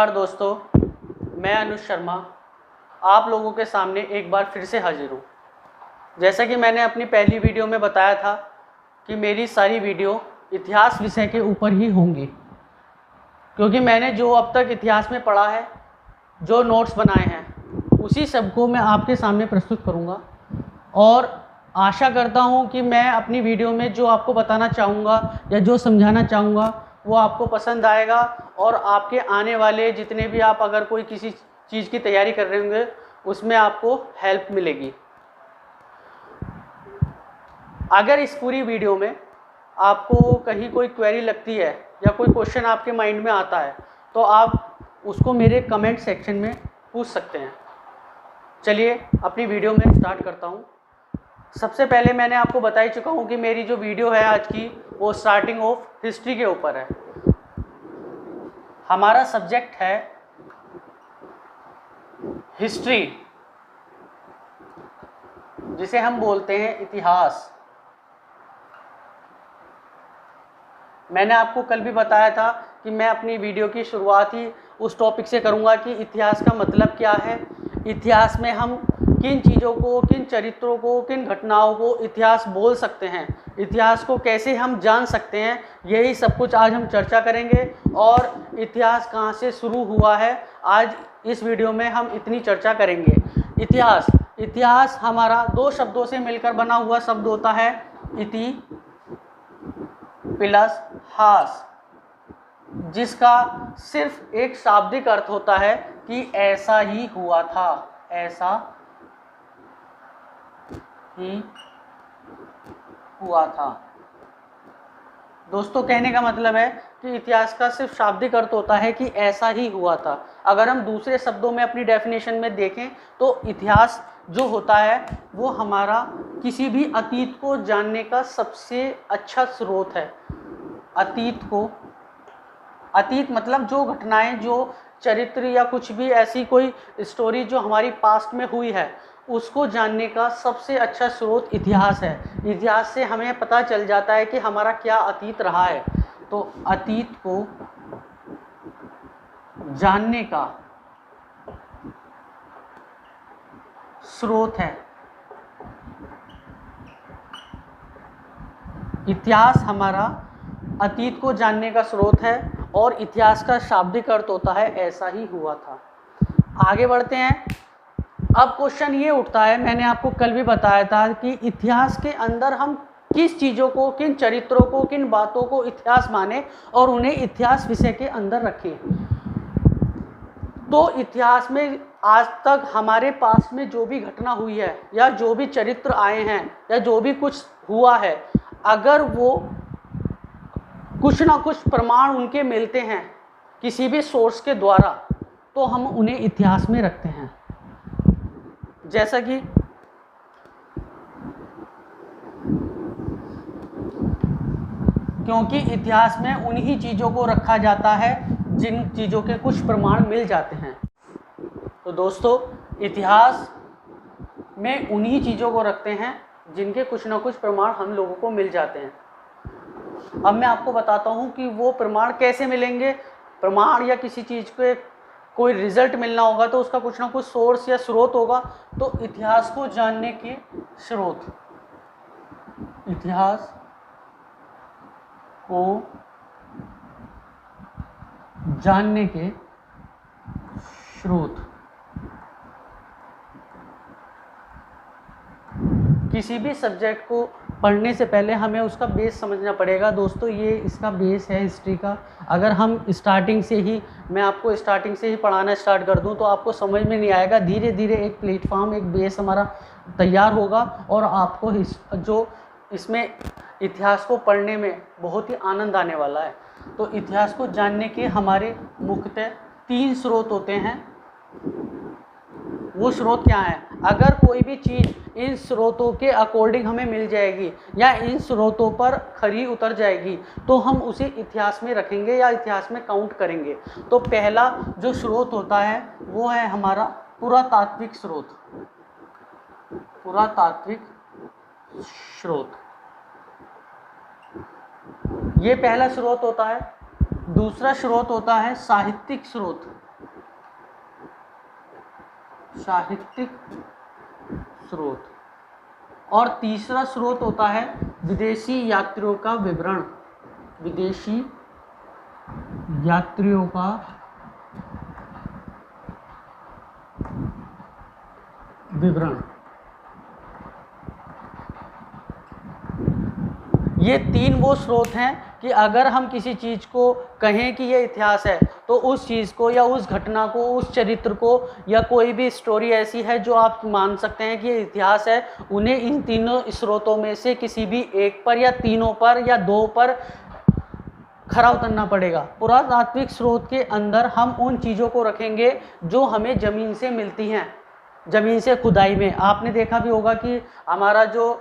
नमस्कार दोस्तों, मैं अनुज शर्मा आप लोगों के सामने एक बार फिर से हाजिर हूँ। जैसा कि मैंने अपनी पहली वीडियो में बताया था कि मेरी सारी वीडियो इतिहास विषय के ऊपर ही होंगी, क्योंकि मैंने जो अब तक इतिहास में पढ़ा है, जो नोट्स बनाए हैं, उसी सबको मैं आपके सामने प्रस्तुत करूँगा। और आशा करता हूँ कि मैं अपनी वीडियो में जो आपको बताना चाहूँगा या जो समझाना चाहूँगा वो आपको पसंद आएगा और आपके आने वाले जितने भी आप अगर कोई किसी चीज़ की तैयारी कर रहे होंगे उसमें आपको हेल्प मिलेगी। अगर इस पूरी वीडियो में आपको कहीं कोई क्वेरी लगती है या कोई क्वेश्चन आपके माइंड में आता है तो आप उसको मेरे कमेंट सेक्शन में पूछ सकते हैं। चलिए अपनी वीडियो में स्टार्ट करता हूँ। सबसे पहले मैंने आपको बता ही चुका हूँ कि मेरी जो वीडियो है आज की वो स्टार्टिंग ऑफ हिस्ट्री के ऊपर है। हमारा सब्जेक्ट है हिस्ट्री, जिसे हम बोलते हैं इतिहास। मैंने आपको कल भी बताया था कि मैं अपनी वीडियो की शुरुआत ही उस टॉपिक से करूँगा कि इतिहास का मतलब क्या है, इतिहास में हम किन चीज़ों को, किन चरित्रों को, किन घटनाओं को इतिहास बोल सकते हैं, इतिहास को कैसे हम जान सकते हैं, यही सब कुछ आज हम चर्चा करेंगे। और इतिहास कहाँ से शुरू हुआ है, आज इस वीडियो में हम इतनी चर्चा करेंगे। इतिहास हमारा दो शब्दों से मिलकर बना हुआ शब्द होता है, इति प्लस हास, जिसका सिर्फ एक शाब्दिक अर्थ होता है कि ऐसा ही हुआ था, ऐसा ही हुआ था। दोस्तों, कहने का मतलब है कि इतिहास का सिर्फ शाब्दिक अर्थ होता है कि ऐसा ही हुआ था। अगर हम दूसरे शब्दों में अपनी डेफिनेशन में देखें तो इतिहास जो होता है वो हमारा किसी भी अतीत को जानने का सबसे अच्छा स्रोत है। अतीत मतलब जो घटनाएं, जो चरित्र या कुछ भी ऐसी कोई स्टोरी जो हमारी पास्ट में हुई है, उसको जानने का सबसे अच्छा स्रोत इतिहास है। इतिहास से हमें पता चल जाता है कि हमारा क्या अतीत रहा है। तो अतीत को जानने का स्रोत है इतिहास, हमारा अतीत को जानने का स्रोत है। और इतिहास का शाब्दिक अर्थ होता है ऐसा ही हुआ था। आगे बढ़ते हैं। अब क्वेश्चन ये उठता है, मैंने आपको कल भी बताया था कि इतिहास के अंदर हम किस चीज़ों को, किन चरित्रों को, किन बातों को इतिहास माने और उन्हें इतिहास विषय के अंदर रखें। तो इतिहास में आज तक हमारे पास में जो भी घटना हुई है या जो भी चरित्र आए हैं या जो भी कुछ हुआ है, अगर वो कुछ ना कुछ प्रमाण उनके मिलते हैं किसी भी सोर्स के द्वारा, तो हम उन्हें इतिहास में रखते हैं। जैसा कि क्योंकि इतिहास में उन्हीं चीज़ों को रखा जाता है जिन चीज़ों के कुछ प्रमाण मिल जाते हैं। तो दोस्तों, इतिहास में उन्हीं चीज़ों को रखते हैं जिनके कुछ ना कुछ प्रमाण हम लोगों को मिल जाते हैं। अब मैं आपको बताता हूँ कि वो प्रमाण कैसे मिलेंगे। प्रमाण या किसी चीज़ के कोई रिजल्ट मिलना होगा तो उसका कुछ ना कुछ सोर्स या स्रोत होगा। तो इतिहास को जानने के स्रोत, इतिहास को जानने के स्रोत, किसी भी सब्जेक्ट को पढ़ने से पहले हमें उसका बेस समझना पड़ेगा। दोस्तों, ये इसका बेस है हिस्ट्री का। अगर हम स्टार्टिंग से ही, मैं आपको स्टार्टिंग से ही पढ़ाना स्टार्ट कर दूं तो आपको समझ में नहीं आएगा। धीरे धीरे एक प्लेटफॉर्म, एक बेस हमारा तैयार होगा और आपको जो इसमें इतिहास को पढ़ने में बहुत ही आनंद आने वाला है। तो इतिहास को जानने के हमारे मुख्यतः 3 स्रोत होते हैं। वो स्रोत क्या है? अगर कोई भी चीज़ इन स्रोतों के अकॉर्डिंग हमें मिल जाएगी या इन स्रोतों पर खरी उतर जाएगी तो हम उसे इतिहास में रखेंगे या इतिहास में काउंट करेंगे। तो पहला जो स्रोत होता है वो है हमारा पुरातात्विक स्रोत। पुरातात्विक स्रोत, ये पहला स्रोत होता है। दूसरा स्रोत होता है साहित्यिक स्रोत। साहित्यिक स्रोत। और तीसरा स्रोत होता है विदेशी यात्रियों का विवरण। विदेशी यात्रियों का विवरण। ये तीन वो स्रोत हैं कि अगर हम किसी चीज़ को कहें कि ये इतिहास है तो उस चीज़ को या उस घटना को, उस चरित्र को, या कोई भी स्टोरी ऐसी है जो आप मान सकते हैं कि ये इतिहास है, उन्हें इन तीनों स्रोतों में से किसी भी एक पर या तीनों पर या दो पर खरा उतरना पड़ेगा। पुरातात्विक स्रोत के अंदर हम उन चीज़ों को रखेंगे जो हमें ज़मीन से मिलती हैं, ज़मीन से खुदाई में। आपने देखा भी होगा कि हमारा जो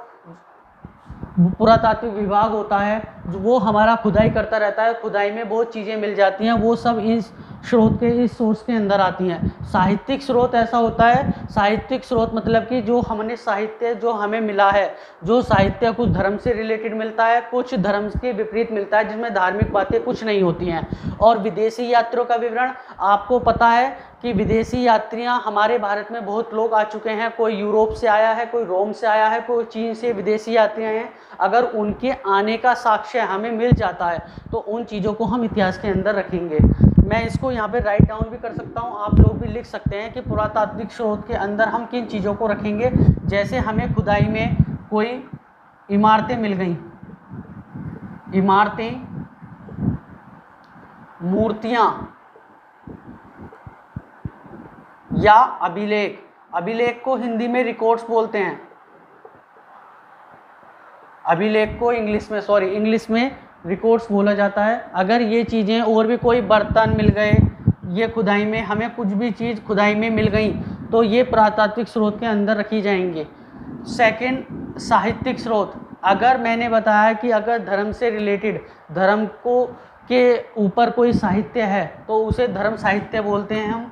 पुरातात्विक विभाग होता है वो हमारा खुदाई करता रहता है, खुदाई में बहुत चीज़ें मिल जाती हैं, वो सब इस स्रोत के, इस सोर्स के अंदर आती हैं। साहित्यिक स्रोत ऐसा होता है, साहित्यिक स्रोत मतलब कि जो हमने साहित्य जो हमें मिला है, जो साहित्य कुछ धर्म से रिलेटेड मिलता है, कुछ धर्म के विपरीत मिलता है, जिसमें धार्मिक बातें कुछ नहीं होती हैं। और विदेशी यात्रियों का विवरण, आपको पता है कि विदेशी यात्रियां हमारे भारत में बहुत लोग आ चुके हैं। कोई यूरोप से आया है, कोई रोम से आया है, कोई चीन से विदेशी यात्रियां हैं। अगर उनके आने का साक्ष्य हमें मिल जाता है तो उन चीज़ों को हम इतिहास के अंदर रखेंगे। मैं इसको यहाँ पे राइट डाउन भी कर सकता हूँ, आप लोग भी लिख सकते हैं कि पुरातात्विक स्रोत के अंदर हम किन चीज़ों को रखेंगे। जैसे हमें खुदाई में कोई इमारतें मिल गई, इमारतें, मूर्तियाँ या अभिलेख। अभिलेख को हिंदी में रिकॉर्ड्स बोलते हैं, अभिलेख को इंग्लिश में रिकॉर्ड्स बोला जाता है। अगर ये चीज़ें और भी कोई बर्तन मिल गए, ये खुदाई में हमें कुछ भी चीज़ खुदाई में मिल गई तो ये पुरातात्विक स्रोत के अंदर रखी जाएंगे। सेकंड, साहित्यिक स्रोत। अगर मैंने बताया कि अगर धर्म से रिलेटेड, धर्म को के ऊपर कोई साहित्य है तो उसे धर्म साहित्य बोलते हैं हम।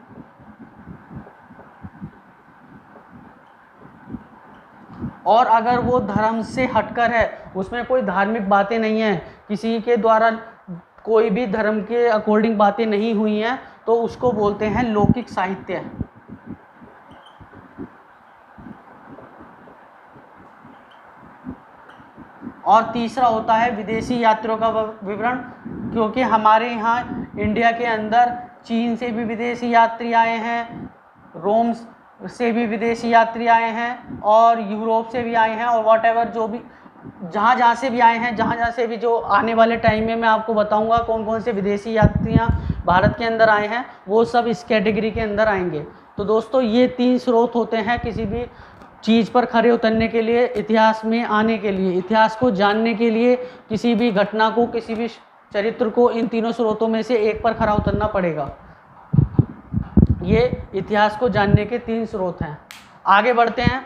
और अगर वो धर्म से हटकर है, उसमें कोई धार्मिक बातें नहीं हैं, किसी के द्वारा कोई भी धर्म के अकॉर्डिंग बातें नहीं हुई हैं, तो उसको बोलते हैं लौकिक साहित्य। और तीसरा होता है विदेशी यात्रियों का विवरण, क्योंकि हमारे यहाँ इंडिया के अंदर चीन से भी विदेशी यात्री आए हैं, रोम से भी विदेशी यात्री आए हैं, और यूरोप से भी आए हैं, और वॉटएवर जो भी जहाँ से भी आए हैं, जहाँ से भी, जो आने वाले टाइम में मैं आपको बताऊंगा कौन कौन से विदेशी यात्रियाँ भारत के अंदर आए हैं, वो सब इस कैटेगरी के अंदर आएंगे। तो दोस्तों ये तीन स्रोत होते हैं किसी भी चीज़ पर खरे उतरने के लिए, इतिहास में आने के लिए, इतिहास को जानने के लिए, किसी भी घटना को, किसी भी चरित्र को इन तीनों स्रोतों में से एक पर खरा उतरना पड़ेगा। ये इतिहास को जानने के तीन स्रोत हैं। आगे बढ़ते हैं।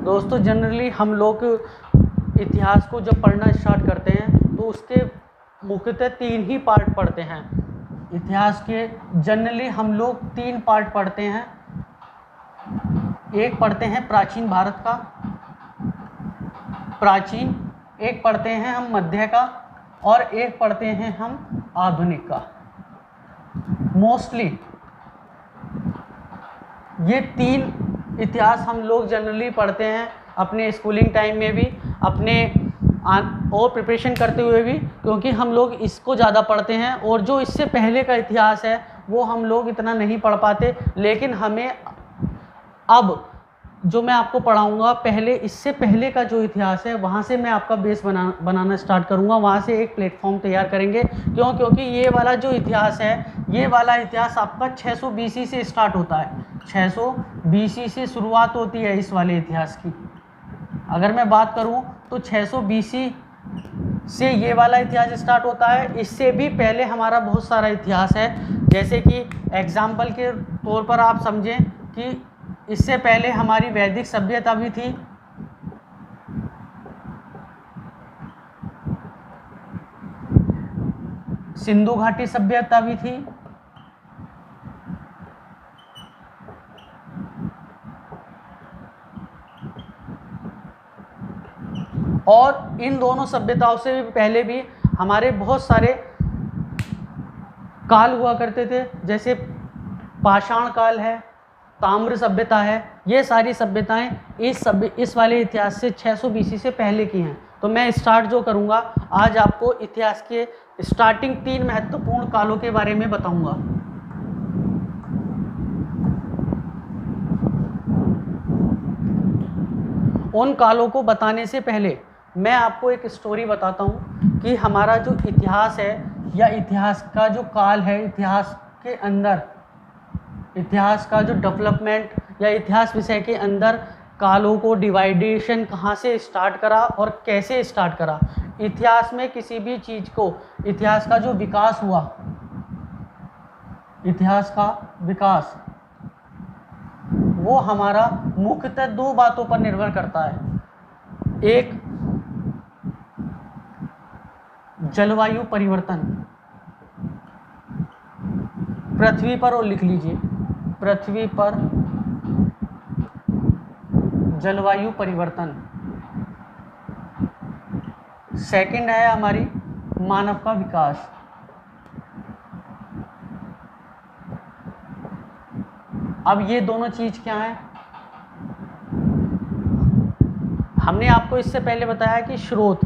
दोस्तों जनरली हम लोग इतिहास को जब पढ़ना स्टार्ट करते हैं तो उसके मुख्यतः तीन ही पार्ट पढ़ते हैं। इतिहास के जनरली हम लोग तीन पार्ट पढ़ते हैं। एक पढ़ते हैं प्राचीन भारत का, प्राचीन, एक पढ़ते हैं हम मध्य का, और एक पढ़ते हैं हम आधुनिक का। मोस्टली ये तीन इतिहास हम लोग जनरली पढ़ते हैं अपने स्कूलिंग टाइम में भी, अपने और प्रिपरेशन करते हुए भी, क्योंकि हम लोग इसको ज़्यादा पढ़ते हैं। और जो इससे पहले का इतिहास है वो हम लोग इतना नहीं पढ़ पाते, लेकिन हमें अब जो मैं आपको पढ़ाऊँगा, पहले, इससे पहले का जो इतिहास है वहाँ से मैं आपका बेस बनाना स्टार्ट करूँगा, वहाँ से एक प्लेटफॉर्म तैयार करेंगे। क्योंकि ये वाला जो इतिहास है, ये वाला इतिहास आपका 600 BC से स्टार्ट होता है। 600 BC से शुरुआत होती है इस वाले इतिहास की। अगर मैं बात करूं तो 600 BC से ये वाला इतिहास स्टार्ट होता है। इससे भी पहले हमारा बहुत सारा इतिहास है, जैसे कि एग्जाम्पल के तौर पर आप समझें कि इससे पहले हमारी वैदिक सभ्यता भी थी, सिंधु घाटी सभ्यता भी थी, और इन दोनों सभ्यताओं से भी पहले भी हमारे बहुत सारे काल हुआ करते थे, जैसे पाषाण काल है, ताम्र सभ्यता है। ये सारी सभ्यताएं इस वाले इतिहास से 600 BC से पहले की हैं। तो मैं स्टार्ट जो करूँगा आज आपको इतिहास के स्टार्टिंग 3 महत्वपूर्ण कालों के बारे में बताऊँगा। उन कालों को बताने से पहले मैं आपको एक स्टोरी बताता हूँ कि हमारा जो इतिहास है या इतिहास का जो काल है, इतिहास के अंदर, इतिहास का जो डेवलपमेंट या इतिहास विषय के अंदर कालों को डिवाइडेशन कहाँ से स्टार्ट करा और कैसे स्टार्ट करा। इतिहास में किसी भी चीज़ को, इतिहास का जो विकास हुआ, इतिहास का विकास वो हमारा मुख्यतः 2 बातों पर निर्भर करता है। एक जलवायु परिवर्तन, पृथ्वी पर, और लिख लीजिए पृथ्वी पर जलवायु परिवर्तन। सेकंड है हमारी मानव का विकास। अब ये दोनों चीज़ क्या हैं? हमने आपको इससे पहले बताया कि स्रोत,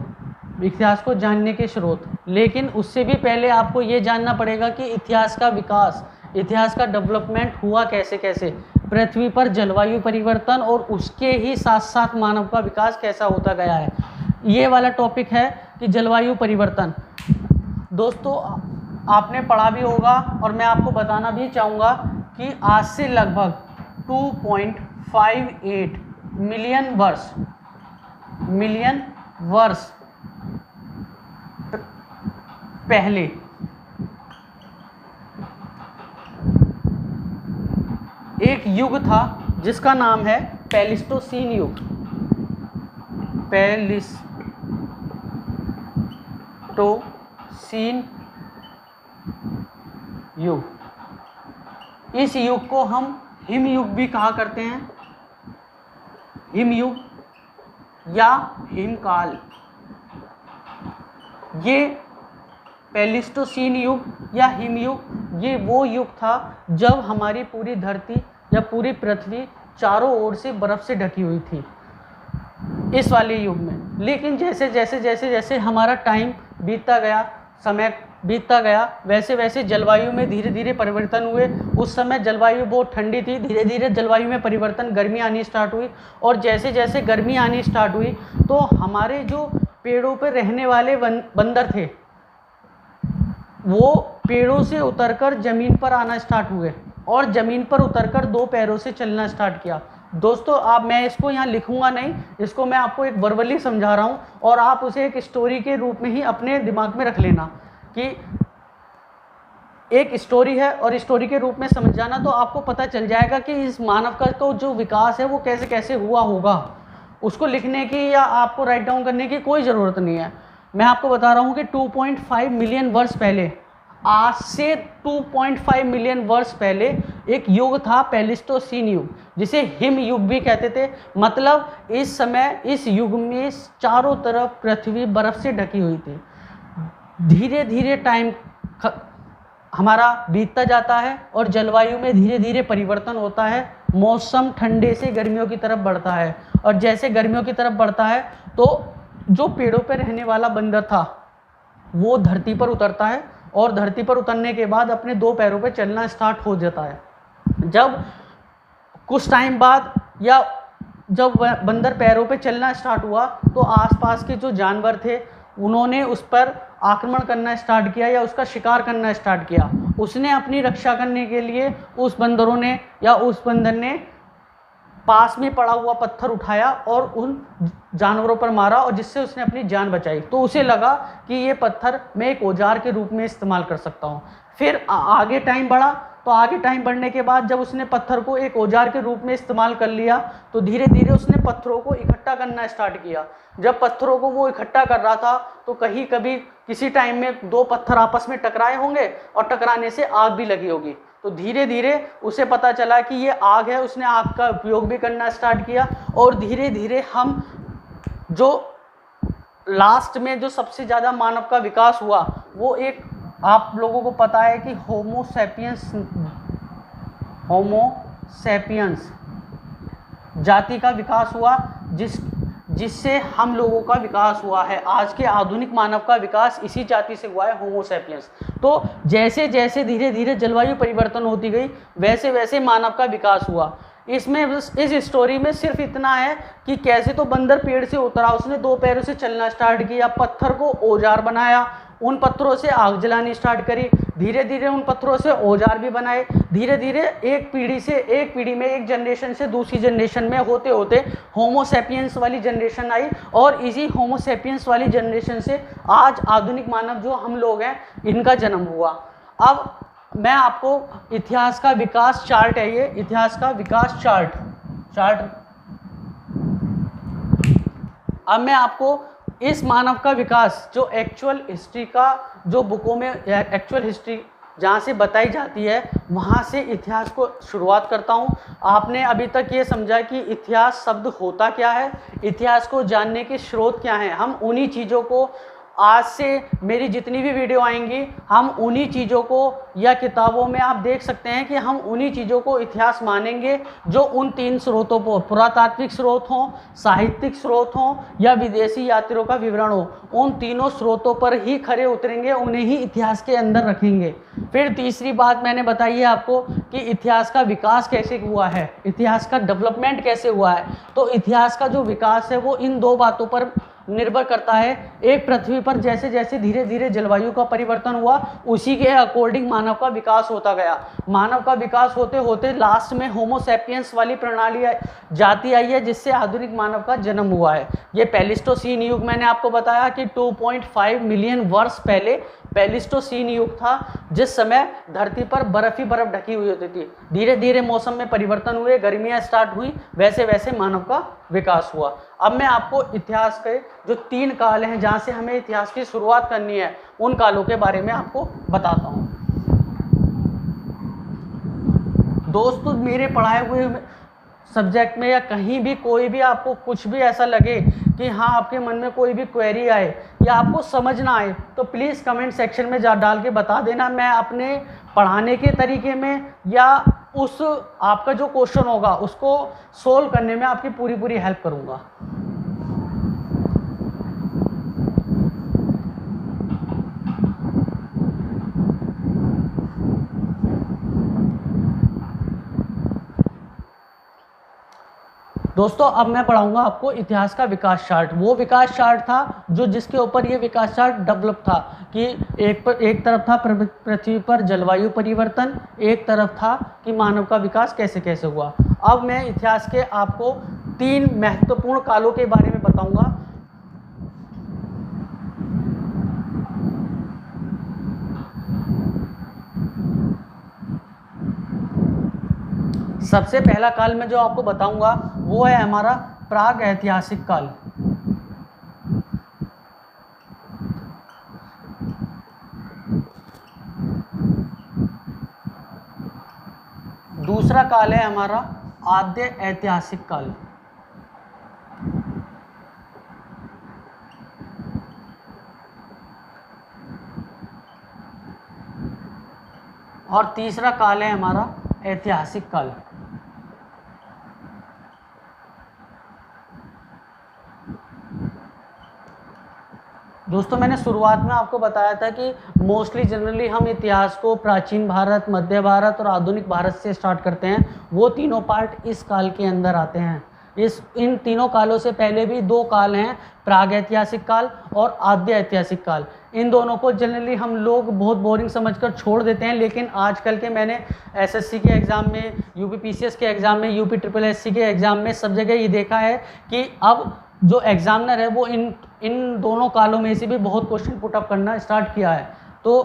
इतिहास को जानने के स्रोत, लेकिन उससे भी पहले आपको ये जानना पड़ेगा कि इतिहास का विकास, इतिहास का डेवलपमेंट हुआ कैसे कैसे। पृथ्वी पर जलवायु परिवर्तन और उसके ही साथ साथ मानव का विकास कैसा होता गया है, ये वाला टॉपिक है कि जलवायु परिवर्तन। दोस्तों आपने पढ़ा भी होगा और मैं आपको बताना भी चाहूँगा कि आज से लगभग 2.58 मिलियन वर्ष पहले एक युग था जिसका नाम है प्लेइस्टोसीन युग। प्लेइस्टोसीन युग, इस युग को हम हिमयुग भी कहा करते हैं, हिमयुग या हिमकाल। ये प्लेइस्टोसीन युग या हिमयुग, ये वो युग था जब हमारी पूरी धरती या पूरी पृथ्वी चारों ओर से बर्फ़ से ढकी हुई थी इस वाले युग में। लेकिन जैसे जैसे जैसे जैसे हमारा टाइम बीतता गया, समय बीतता गया, वैसे वैसे जलवायु में धीरे धीरे परिवर्तन हुए। उस समय जलवायु बहुत ठंडी थी, धीरे धीरे जलवायु में परिवर्तन, गर्मी आनी स्टार्ट हुई, और जैसे जैसे गर्मी आनी स्टार्ट हुई तो हमारे जो पेड़ों पर रहने वाले बंदर थे वो पेड़ों से उतरकर ज़मीन पर आना स्टार्ट हुए और ज़मीन पर उतरकर 2 पैरों से चलना स्टार्ट किया। दोस्तों आप, मैं इसको यहाँ लिखूँगा नहीं, इसको मैं आपको एक वर्बली समझा रहा हूँ और आप उसे एक स्टोरी के रूप में ही अपने दिमाग में रख लेना कि एक स्टोरी है और स्टोरी के रूप में समझ जाना, तो आपको पता चल जाएगा कि इस मानव का को जो विकास है वो कैसे कैसे हुआ होगा। उसको लिखने की या आपको राइट डाउन करने की कोई ज़रूरत नहीं है। मैं आपको बता रहा हूँ कि 2.5 मिलियन वर्ष पहले, आज से 2.5 मिलियन वर्ष पहले एक युग था प्लेइस्टोसीन युग, जिसे हिम युग भी कहते थे। मतलब इस समय इस युग में चारों तरफ पृथ्वी बर्फ़ से ढकी हुई थी। धीरे धीरे टाइम हमारा बीतता जाता है और जलवायु में धीरे धीरे परिवर्तन होता है। मौसम ठंडे से गर्मियों की तरफ बढ़ता है और जैसे गर्मियों की तरफ बढ़ता है तो जो पेड़ों पर रहने वाला बंदर था वो धरती पर उतरता है और धरती पर उतरने के बाद अपने 2 पैरों पर चलना स्टार्ट हो जाता है। जब कुछ टाइम बाद या जब बंदर पैरों पे चलना स्टार्ट हुआ तो आसपास के जो जानवर थे उन्होंने उस पर आक्रमण करना स्टार्ट किया या उसका शिकार करना स्टार्ट किया। उसने अपनी रक्षा करने के लिए उस बंदरों ने या उस बंदर ने पास में पड़ा हुआ पत्थर उठाया और उन जानवरों पर मारा और जिससे उसने अपनी जान बचाई। तो उसे लगा कि ये पत्थर मैं एक औजार के रूप में इस्तेमाल कर सकता हूँ। फिर आगे टाइम बढ़ा, तो आगे टाइम बढ़ने के बाद जब उसने पत्थर को एक औजार के रूप में इस्तेमाल कर लिया तो धीरे धीरे उसने पत्थरों को इकट्ठा करना स्टार्ट किया। जब पत्थरों को वो इकट्ठा कर रहा था तो कहीं कभी किसी टाइम में 2 पत्थर आपस में टकराए होंगे और टकराने से आग भी लगी होगी। तो धीरे धीरे उसे पता चला कि ये आग है, उसने आग का उपयोग भी करना स्टार्ट किया और धीरे धीरे हम जो लास्ट में जो सबसे ज़्यादा मानव का विकास हुआ वो एक आप लोगों को पता है कि होमो सैपियंस जाति का विकास हुआ, जिससे हम लोगों का विकास हुआ है। आज के आधुनिक मानव का विकास इसी जाति से हुआ है, होमो सैपियंस। तो जैसे जैसे धीरे धीरे जलवायु परिवर्तन होती गई वैसे वैसे मानव का विकास हुआ। इसमें इस स्टोरी में सिर्फ इतना है कि कैसे तो बंदर पेड़ से उतरा, उसने 2 पैरों से चलना स्टार्ट किया, पत्थर को औजार बनाया, उन पत्थरों से आग जलानी स्टार्ट करी, धीरे धीरे उन पत्थरों से औजार भी बनाए, धीरे धीरे एक पीढ़ी में एक जनरेशन से दूसरी जनरेशन में होते होते होमो सैपियंस वाली जनरेशन आई, और इसी होमो सैपियंस वाली जनरेशन से आज आधुनिक मानव जो हम लोग हैं इनका जन्म हुआ। अब मैं आपको इतिहास का विकास चार्ट है, ये इतिहास का विकास चार्ट अब मैं आपको इस मानव का विकास जो एक्चुअल हिस्ट्री का, जो बुकों में एक्चुअल हिस्ट्री जहाँ से बताई जाती है वहाँ से इतिहास को शुरुआत करता हूँ। आपने अभी तक ये समझा कि इतिहास शब्द होता क्या है, इतिहास को जानने के स्रोत क्या हैं। हम उन्हीं चीज़ों को, आज से मेरी जितनी भी वीडियो आएंगी हम उन्हीं चीज़ों को, या किताबों में आप देख सकते हैं कि हम उन्हीं चीज़ों को इतिहास मानेंगे जो उन 3 स्रोतों पर, पुरातात्विक स्रोत हों, साहित्यिक स्रोत हों या विदेशी यात्रियों का विवरण हो, उन तीनों स्रोतों पर ही खरे उतरेंगे, उन्हें ही इतिहास के अंदर रखेंगे। फिर तीसरी बात मैंने बताई है आपको कि इतिहास का विकास कैसे हुआ है, इतिहास का डेवलपमेंट कैसे हुआ है। तो इतिहास का जो विकास है वो इन 2 बातों पर निर्भर करता है। एक, पृथ्वी पर जैसे जैसे धीरे धीरे जलवायु का परिवर्तन हुआ उसी के अकॉर्डिंग मानव का विकास होता गया। मानव का विकास होते होते लास्ट में होमो सैपियंस वाली प्रणाली जाति आई है, जिससे आधुनिक मानव का जन्म हुआ है। ये प्लेइस्टोसीन युग, मैंने आपको बताया कि 2.5 मिलियन वर्ष पहले प्लेइस्टोसीन युग था, जिस समय धरती पर बर्फ ही बर्फ ढकी हुई होती थी। धीरे धीरे मौसम में परिवर्तन हुए, गर्मियाँ स्टार्ट हुई, वैसे वैसे मानव का विकास हुआ। अब मैं आपको इतिहास के जो 3 काल हैं जहाँ से हमें इतिहास की शुरुआत करनी है उन कालों के बारे में आपको बताता हूँ। दोस्तों, मेरे पढ़ाए हुए सब्जेक्ट में या कहीं भी कोई भी आपको कुछ भी ऐसा लगे कि हाँ आपके मन में कोई भी क्वेरी आए या आपको समझ ना आए तो प्लीज़ कमेंट सेक्शन में डाल के बता देना। मैं अपने पढ़ाने के तरीके में या उस आपका जो क्वेश्चन होगा उसको सोल्व करने में आपकी पूरी हेल्प करूँगा। दोस्तों, अब मैं पढ़ाऊंगा आपको इतिहास का विकास चार्ट। वो विकास चार्ट था जो जिसके ऊपर ये विकास चार्ट डेवलप था कि एक तरफ था पृथ्वी पर जलवायु परिवर्तन, एक तरफ था कि मानव का विकास कैसे कैसे हुआ। अब मैं इतिहास के आपको 3 महत्वपूर्ण कालों के बारे में बताऊंगा। सबसे पहला काल में जो आपको बताऊंगा वो है हमारा प्राग ऐतिहासिक काल। दूसरा काल है हमारा आद्य ऐतिहासिक काल। और तीसरा काल है हमारा ऐतिहासिक काल। दोस्तों, मैंने शुरुआत में आपको बताया था कि मोस्टली जनरली हम इतिहास को प्राचीन भारत, मध्य भारत और आधुनिक भारत से स्टार्ट करते हैं। वो तीनों पार्ट इस काल के अंदर आते हैं। इन तीनों कालों से पहले भी 2 काल हैं, प्राग ऐतिहासिक काल और आद्य ऐतिहासिक काल। इन दोनों को जनरली हम लोग बहुत बोरिंग समझकर छोड़ देते हैं, लेकिन आजकल के मैंने एसएससी के एग्ज़ाम में, यूपीपीसीएस के एग्ज़ाम में, यूपीएससी के एग्ज़ाम में सब जगह ये देखा है कि अब जो एग्जामिनर है वो इन दोनों कालों में से भी बहुत क्वेश्चन पुटअप करना स्टार्ट किया है। तो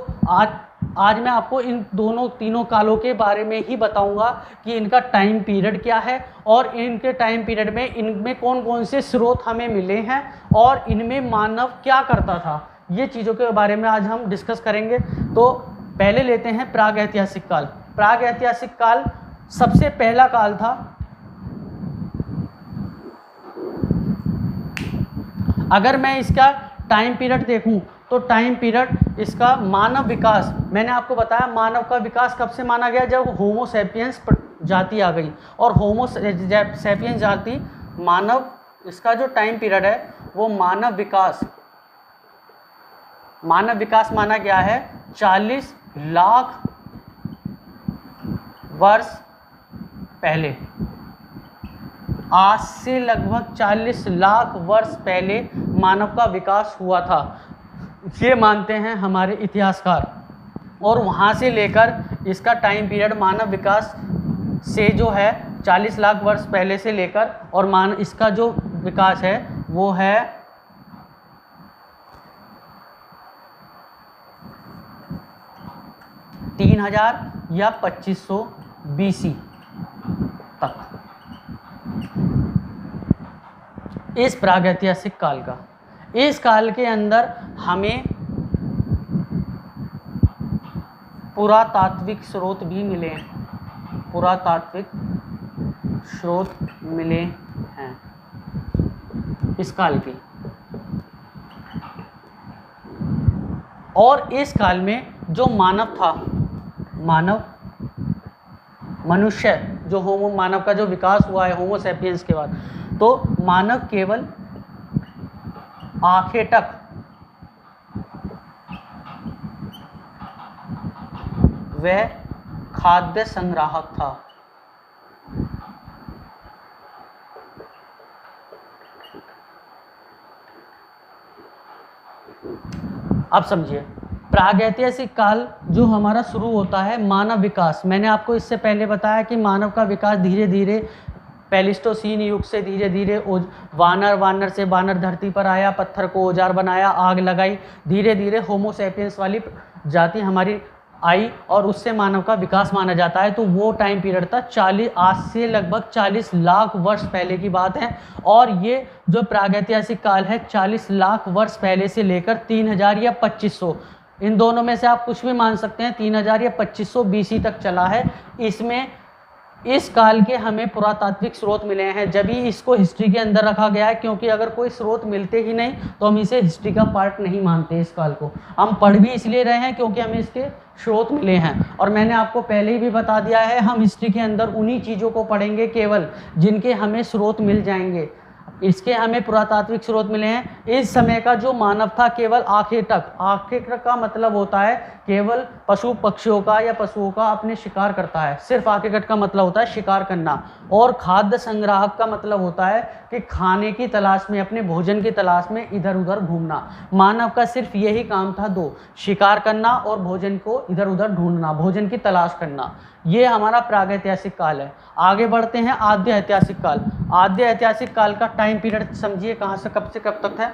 आज मैं आपको इन तीनों कालों के बारे में ही बताऊंगा कि इनका टाइम पीरियड क्या है और इनके टाइम पीरियड में इनमें कौन कौन से स्रोत हमें मिले हैं और इनमें मानव क्या करता था। ये चीज़ों के बारे में आज हम डिस्कस करेंगे। तो पहले लेते हैं प्राग ऐतिहासिक काल। प्राग ऐतिहासिक काल सबसे पहला काल था। अगर मैं इसका टाइम पीरियड देखूं तो टाइम पीरियड इसका मानव विकास, मैंने आपको बताया मानव का विकास कब से माना गया, जब होमो सैपियंस जाति आ गई। और होमो सैपियंस जाति मानव, इसका जो टाइम पीरियड है वो मानव विकास माना गया है 40 लाख वर्ष पहले। आज से लगभग 40 लाख वर्ष पहले मानव का विकास हुआ था, ये मानते हैं हमारे इतिहासकार। और वहाँ से लेकर इसका टाइम पीरियड मानव विकास से जो है 40 लाख वर्ष पहले से लेकर और इसका जो विकास है वो है 3000 या 2500 BC तक। इस प्रागैतिहासिक काल का, इस काल के अंदर हमें पुरातात्विक स्रोत भी मिले हैं, पुरातात्विक स्रोत मिले हैं इस काल के। और इस काल में जो मानव था, मनुष्य जो मानव का जो विकास हुआ है होमो सैपियंस के बाद, तो मानव केवल आंखें तक वह खाद्य संग्राहक था। अब समझिए, प्रागैतिहासिक काल जो हमारा शुरू होता है मानव विकास, मैंने आपको इससे पहले बताया कि मानव का विकास धीरे धीरे प्लेस्टोसीन युग से धीरे धीरे वानर से बानर धरती पर आया, पत्थर को औजार बनाया, आग लगाई, धीरे धीरे होमो सैपियंस वाली जाति हमारी आई और उससे मानव का विकास माना जाता है। तो वो टाइम पीरियड था आज से लगभग 40 लाख वर्ष पहले की बात है। और ये जो प्रागैतिहासिक काल है 40 लाख वर्ष पहले से लेकर 3000 या 2500, इन दोनों में से आप कुछ भी मान सकते हैं, 3000 या 2500 BC तक चला है। इसमें इस काल के हमें पुरातात्विक स्रोत मिले हैं, जब ही इसको हिस्ट्री के अंदर रखा गया है, क्योंकि अगर कोई स्रोत मिलते ही नहीं तो हम इसे हिस्ट्री का पार्ट नहीं मानते। इस काल को हम पढ़ भी इसलिए रहे हैं क्योंकि हमें इसके स्रोत मिले हैं। और मैंने आपको पहले ही भी बता दिया है, हम हिस्ट्री के अंदर उन्हीं चीज़ों को पढ़ेंगे केवल जिनके हमें स्रोत मिल जाएंगे। इसके हमें पुरातात्विक स्रोत मिले हैं। इस समय का जो मानव था केवल आंखें तक का मतलब होता है केवल पशु पक्षियों का या पशुओं का अपने शिकार करता है, सिर्फ आंखें तक का मतलब होता है शिकार करना। और खाद्य संग्राहक का मतलब होता है कि खाने की तलाश में, अपने भोजन की तलाश में इधर उधर घूमना। मानव का सिर्फ यही काम था, दो, शिकार करना और भोजन को इधर उधर ढूंढना, भोजन की तलाश करना। ये हमारा प्रागैतिहासिक काल है। आगे बढ़ते हैं आद्य ऐतिहासिक काल। आद्य ऐतिहासिक काल का टाइम पीरियड समझिए कहाँ से कब तक है।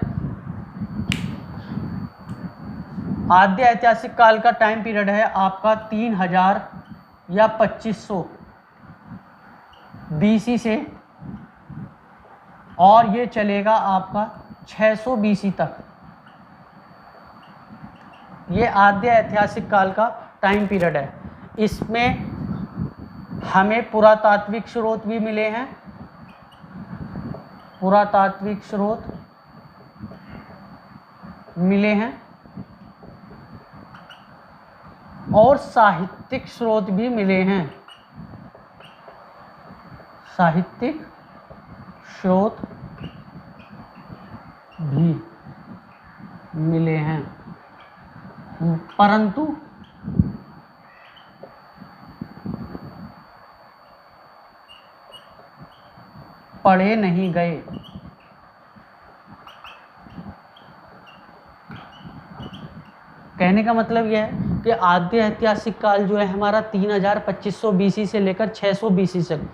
आद्य ऐतिहासिक काल का टाइम पीरियड है आपका 3000 या 2500 BC से, और ये चलेगा आपका 600 BC तक। ये आद्य ऐतिहासिक काल का टाइम पीरियड है। इसमें हमें पुरातात्विक स्रोत भी मिले हैं, पुरातात्विक स्रोत मिले हैं और साहित्यिक स्रोत भी मिले हैं, साहित्यिक स्रोत भी मिले हैं, परंतु पढ़े नहीं गए। कहने का मतलब यह है कि आद्य ऐतिहासिक काल जो है हमारा 3500 BC से लेकर 600 BC तक।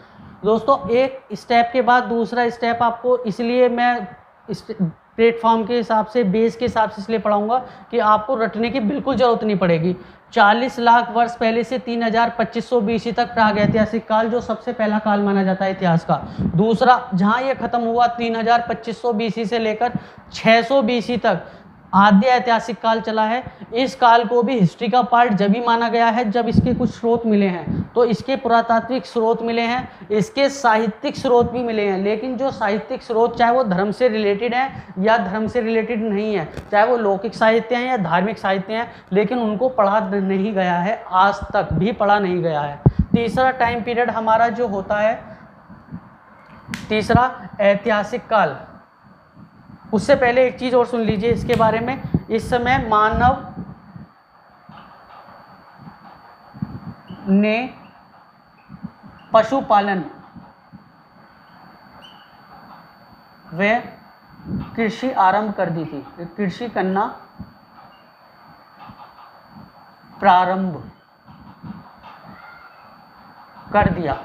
दोस्तों, एक स्टेप के बाद दूसरा स्टेप आपको, इसलिए मैं इस प्लेटफॉर्म के हिसाब से, बेस के हिसाब से इसलिए पढ़ाऊंगा कि आपको रटने की बिल्कुल ज़रूरत नहीं पड़ेगी। 40 लाख वर्ष पहले से 3500 BC तक प्रागैतिहासिक काल जो सबसे पहला काल माना जाता है इतिहास का। दूसरा, जहाँ ये ख़त्म हुआ 3500 BC से लेकर 600 BC तक, आद्य ऐतिहासिक काल चला है। इस काल को भी हिस्ट्री का पार्ट जब भी माना गया है जब इसके कुछ स्रोत मिले हैं। तो इसके पुरातात्विक स्रोत मिले हैं, इसके साहित्यिक स्रोत भी मिले हैं, लेकिन जो साहित्यिक स्रोत चाहे वो धर्म से रिलेटेड है या धर्म से रिलेटेड नहीं है, चाहे वो लौकिक साहित्य हैं या धार्मिक साहित्य हैं, लेकिन उनको पढ़ा नहीं गया है, आज तक भी पढ़ा नहीं गया है। तीसरा टाइम पीरियड हमारा जो होता है, तीसरा ऐतिहासिक काल। उससे पहले एक चीज़ और सुन लीजिए इसके बारे में। इस समय मानव ने पशुपालन व कृषि आरंभ कर दी थी, कृषि करना प्रारंभ कर दिया।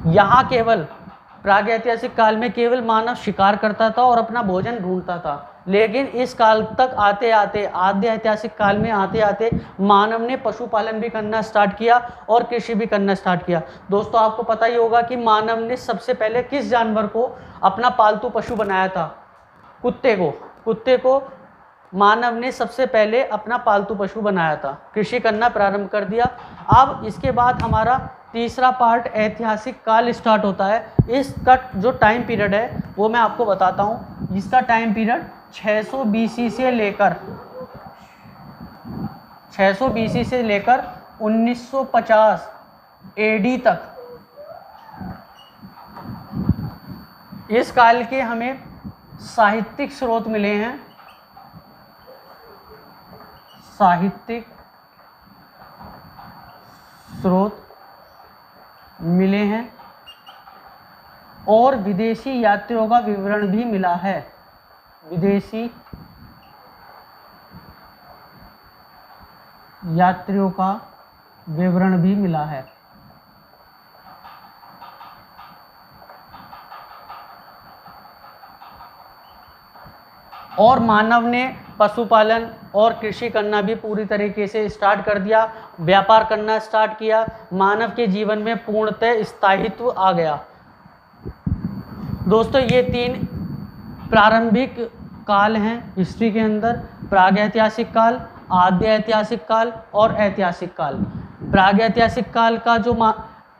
यहाँ केवल प्रागैतिहासिक काल में केवल मानव शिकार करता था और अपना भोजन ढूंढता था, लेकिन इस काल तक आते आते, आद्य ऐतिहासिक काल में आते आते मानव ने पशुपालन भी करना स्टार्ट किया और कृषि भी करना स्टार्ट किया। दोस्तों आपको पता ही होगा कि मानव ने सबसे पहले किस जानवर को अपना पालतू पशु बनाया था? कुत्ते को। कुत्ते को मानव ने सबसे पहले अपना पालतू पशु बनाया था, कृषि करना प्रारंभ कर दिया। अब इसके बाद हमारा तीसरा पार्ट ऐतिहासिक काल स्टार्ट होता है। इसका जो टाइम पीरियड है वो मैं आपको बताता हूँ। इसका टाइम पीरियड 600 BC से लेकर 1950 AD तक। इस काल के हमें साहित्यिक स्रोत मिले हैं, साहित्यिक स्रोत मिले हैं और विदेशी यात्रियों का विवरण भी मिला है। विदेशी यात्रियों का विवरण भी मिला है। और मानव ने पशुपालन और कृषि करना भी पूरी तरीके से स्टार्ट कर दिया, व्यापार करना स्टार्ट किया। मानव के जीवन में पूर्णतः स्थायित्व आ गया। दोस्तों ये 3 प्रारंभिक काल हैं हिस्ट्री के अंदर, प्रागैतिहासिक काल, आद्य ऐतिहासिक काल और ऐतिहासिक काल। प्रागैतिहासिक काल का जो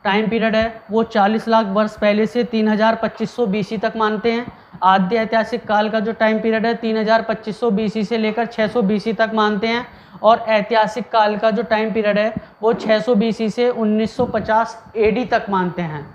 टाइम पीरियड है वो 40 लाख वर्ष पहले से 3250 BC तक मानते हैं। आद्य ऐतिहासिक काल का जो टाइम पीरियड है 3250 BC से लेकर 600 BC तक मानते हैं। और ऐतिहासिक काल का जो टाइम पीरियड है वो 600 BC से 1950 AD तक मानते हैं।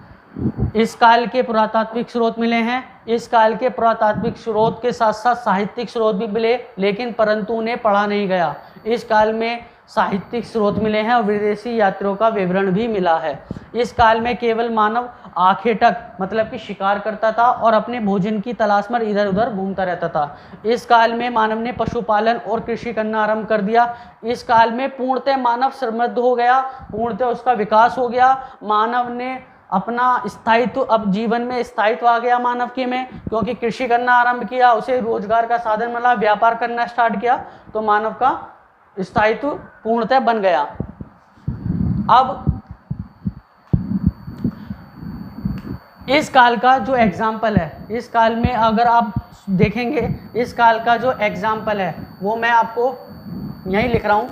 इस काल के पुरातात्विक स्रोत मिले हैं। इस काल के पुरातात्विक स्रोत के साथ साथ साहित्यिक स्रोत भी मिले, लेकिन परंतु उन्हें पढ़ा नहीं गया। इस काल में साहित्यिक स्रोत मिले हैं और विदेशी यात्रियों का विवरण भी मिला है। इस काल में केवल मानव आखेटक मतलब कि शिकार करता था और अपने भोजन की तलाश में इधर उधर घूमता रहता था। इस काल में मानव ने पशुपालन और कृषि करना आरंभ कर दिया। इस काल में पूर्णतः मानव समृद्ध हो गया, पूर्णतः उसका विकास हो गया। मानव ने अपना स्थायित्व, अब जीवन में स्थायित्व आ गया मानव के में, क्योंकि कृषि करना आरंभ किया, उसे रोजगार का साधन मिला, व्यापार करना स्टार्ट किया, तो मानव का स्थायित्व पूर्णतः बन गया। अब इस काल का जो एग्जाम्पल है, इस काल में अगर आप देखेंगे, इस काल का जो एग्जाम्पल है वो मैं आपको यहीं लिख रहा हूं।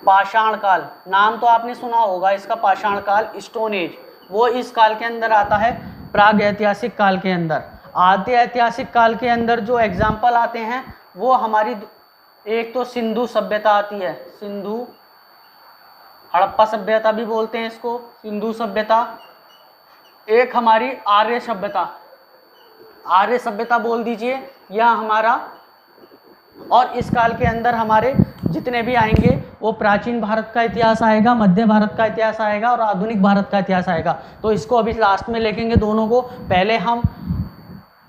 पाषाण काल, नाम तो आपने सुना होगा इसका, पाषाण काल, स्टोन एज, वो इस काल के अंदर आता है, प्राग ऐतिहासिक काल के अंदर। आद्य ऐतिहासिक काल के अंदर जो एग्जाम्पल आते हैं वो हमारी, एक तो सिंधु सभ्यता आती है, सिंधु, हड़प्पा सभ्यता भी बोलते हैं इसको, सिंधु सभ्यता। एक हमारी आर्य सभ्यता, आर्य सभ्यता बोल दीजिए, यह हमारा। और इस काल के अंदर हमारे जितने भी आएंगे वो प्राचीन भारत का इतिहास आएगा, मध्य भारत का इतिहास आएगा और आधुनिक भारत का इतिहास आएगा। तो इसको अभी लास्ट में लिखेंगे दोनों को। पहले हम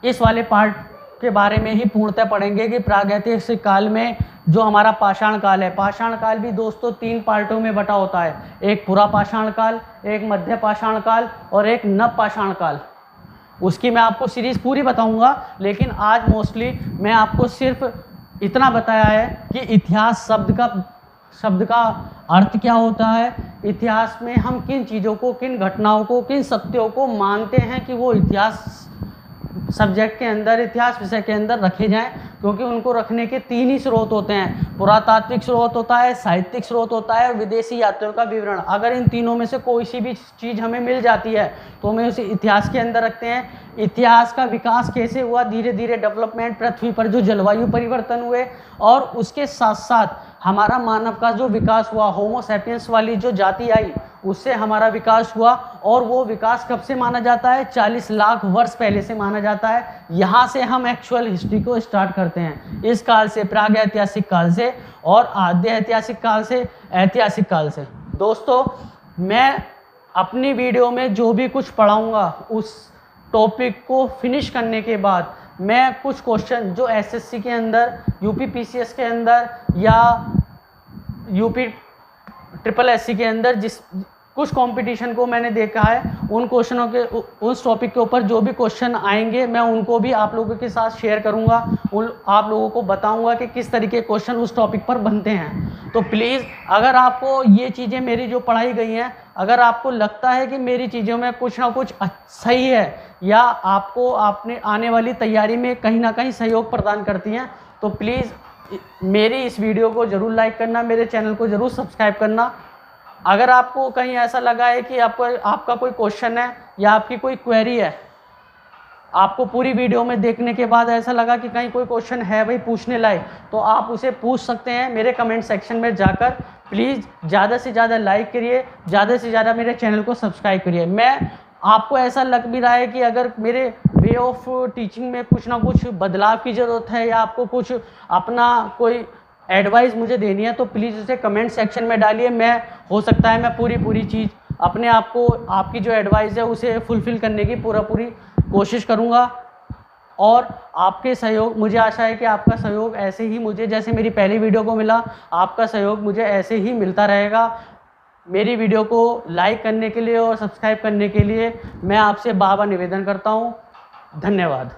इस वाले पार्ट के बारे में ही पूर्णतः पढ़ेंगे कि प्रागैतिहासिक काल में जो हमारा पाषाण काल है, पाषाण काल भी दोस्तों 3 पार्टों में बटा होता है, एक पुरा पाषाण काल, एक मध्य पाषाण काल और एक नव पाषाण काल। उसकी मैं आपको सीरीज पूरी बताऊंगा, लेकिन आज मोस्टली मैं आपको सिर्फ इतना बताया है कि इतिहास शब्द का शब्द का अर्थ क्या होता है, इतिहास में हम किन चीज़ों को, किन घटनाओं को, किन सत्यों को मानते हैं कि वो इतिहास सब्जेक्ट के अंदर, इतिहास विषय के अंदर रखे जाएं, क्योंकि उनको रखने के 3 ही स्रोत होते हैं, पुरातात्विक स्रोत होता है, साहित्यिक स्रोत होता है और विदेशी यात्रियों का विवरण। अगर इन तीनों में से कोई सी भी चीज़ हमें मिल जाती है तो हमें उसे इतिहास के अंदर रखते हैं। इतिहास का विकास कैसे हुआ, धीरे धीरे डेवलपमेंट, पृथ्वी पर जो जलवायु परिवर्तन हुए और उसके साथ साथ हमारा मानव का जो विकास हुआ, होमो सैपियंस वाली जो जाति आई, उससे हमारा विकास हुआ। और वो विकास कब से माना जाता है, 40 लाख वर्ष पहले से माना जाता है। यहाँ से हम एक्चुअल हिस्ट्री को स्टार्ट करते हैं, इस काल से, प्राग ऐतिहासिक काल से और आद्य ऐतिहासिक काल से, ऐतिहासिक काल से। दोस्तों, मैं अपनी वीडियो में जो भी कुछ पढ़ाऊँगा उस टॉपिक को फिनिश करने के बाद मैं कुछ क्वेश्चन जो एसएससी के अंदर, यूपी पीसीएस के अंदर या यूपी ट्रिपल एससी के अंदर जिस कुछ कंपटीशन को मैंने देखा है, उन क्वेश्चनों के, उस टॉपिक के ऊपर जो भी क्वेश्चन आएंगे मैं उनको भी आप लोगों के साथ शेयर करूंगा, आप लोगों को बताऊंगा कि किस तरीके क्वेश्चन उस टॉपिक पर बनते हैं। तो प्लीज़, अगर आपको ये चीज़ें मेरी जो पढ़ाई गई हैं, अगर आपको लगता है कि मेरी चीज़ों में कुछ ना कुछ सही है या आपको आपने आने वाली तैयारी में कहीं ना कहीं सहयोग प्रदान करती हैं, तो प्लीज़ मेरी इस वीडियो को ज़रूर लाइक करना, मेरे चैनल को ज़रूर सब्सक्राइब करना। अगर आपको कहीं ऐसा लगा है कि आपका कोई क्वेश्चन है या आपकी कोई क्वेरी है, आपको पूरी वीडियो में देखने के बाद ऐसा लगा कि कहीं कोई क्वेश्चन है भाई पूछने लायक, तो आप उसे पूछ सकते हैं मेरे कमेंट सेक्शन में जाकर। प्लीज़ ज़्यादा से ज़्यादा लाइक करिए, ज़्यादा से ज़्यादा मेरे चैनल को सब्सक्राइब करिए। मैं आपको ऐसा लग भी रहा है कि अगर मेरे वे ऑफ टीचिंग में कुछ ना कुछ बदलाव की ज़रूरत है या आपको कुछ अपना कोई एडवाइस मुझे देनी है, तो प्लीज़ उसे कमेंट सेक्शन में डालिए। मैं, हो सकता है मैं पूरी चीज़ अपने आप को, आपकी जो एडवाइस है उसे फुलफ़िल करने की पूरी कोशिश करूँगा। और आपके सहयोग, मुझे आशा है कि आपका सहयोग ऐसे ही मुझे, जैसे मेरी पहली वीडियो को मिला, आपका सहयोग मुझे ऐसे ही मिलता रहेगा। मेरी वीडियो को लाइक करने के लिए और सब्सक्राइब करने के लिए मैं आपसे बार बार निवेदन करता हूँ। धन्यवाद।